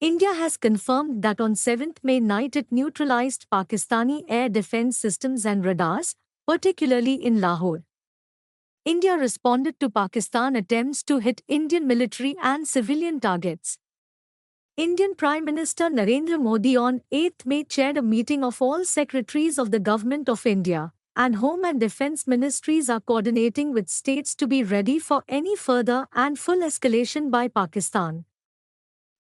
India has confirmed that on 7th May night it neutralized Pakistani air defense systems and radars, particularly in Lahore. India responded to Pakistan attempts to hit Indian military and civilian targets. Indian Prime Minister Narendra Modi on 8th May chaired a meeting of all secretaries of the Government of India, and Home and Defence Ministries are coordinating with states to be ready for any further and full escalation by Pakistan.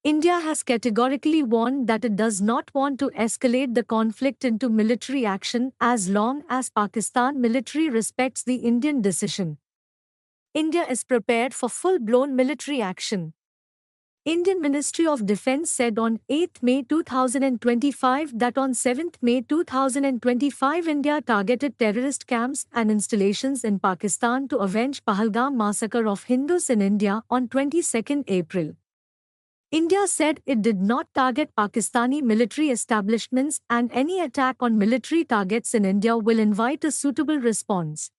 India has categorically warned that it does not want to escalate the conflict into military action as long as Pakistan military respects the Indian decision. India is prepared for full-blown military action. Indian Ministry of Defence said on 8 May 2025 that on 7 May 2025 India targeted terrorist camps and installations in Pakistan to avenge Pahalgam massacre of Hindus in India on 22 April. India said it did not target Pakistani military establishments and any attack on military targets in India will invite a suitable response.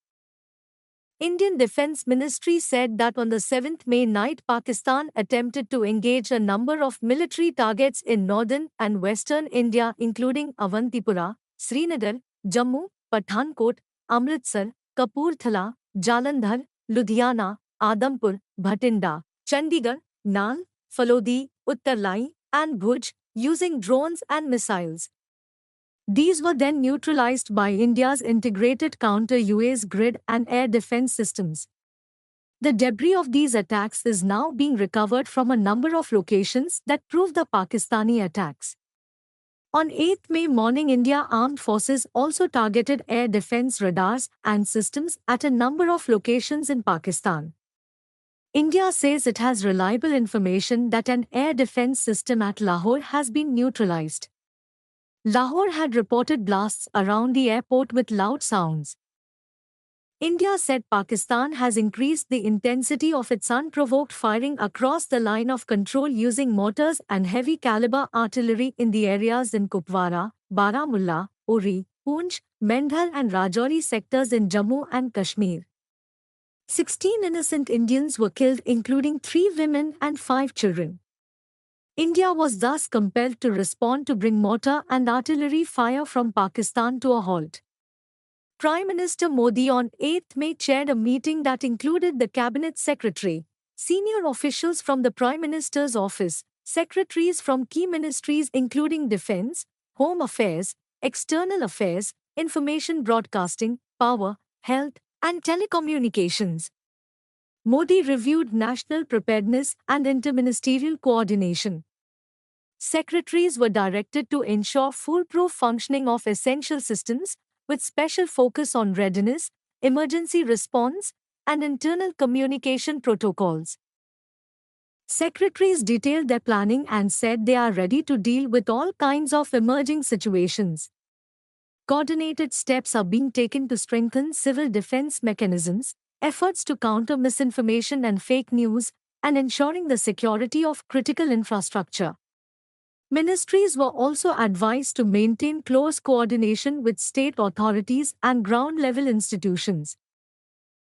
Indian Defence Ministry said that on the 7th May night Pakistan attempted to engage a number of military targets in northern and western India including Avantipura, Srinagar, Jammu, Pathankot, Amritsar, Kapurthala, Jalandhar, Ludhiana, Adampur, Bhatinda, Chandigarh, Nal, Falodi, Uttarlai, and Bhuj, using drones and missiles. These were then neutralized by India's integrated counter-UAS grid and air defense systems. The debris of these attacks is now being recovered from a number of locations that prove the Pakistani attacks. On 8 May morning, India Armed Forces also targeted air defense radars and systems at a number of locations in Pakistan. India says it has reliable information that an air defense system at Lahore has been neutralized. Lahore had reported blasts around the airport with loud sounds. India said Pakistan has increased the intensity of its unprovoked firing across the line of control using mortars and heavy caliber artillery in the areas in Kupwara, Baramulla, Uri, Poonch, Mendhar and Rajouri sectors in Jammu and Kashmir. 16 innocent Indians were killed, including 3 women and 5 children. India was thus compelled to respond to bring mortar and artillery fire from Pakistan to a halt. Prime Minister Modi on 8 May chaired a meeting that included the Cabinet Secretary, senior officials from the Prime Minister's office, secretaries from key ministries including Defence, Home Affairs, External Affairs, Information Broadcasting, Power, Health, and Telecommunications. Modi reviewed national preparedness and interministerial coordination. Secretaries were directed to ensure foolproof functioning of essential systems, with special focus on readiness, emergency response, and internal communication protocols. Secretaries detailed their planning and said they are ready to deal with all kinds of emerging situations. Coordinated steps are being taken to strengthen civil defense mechanisms, efforts to counter misinformation and fake news, and ensuring the security of critical infrastructure. Ministries were also advised to maintain close coordination with state authorities and ground-level institutions.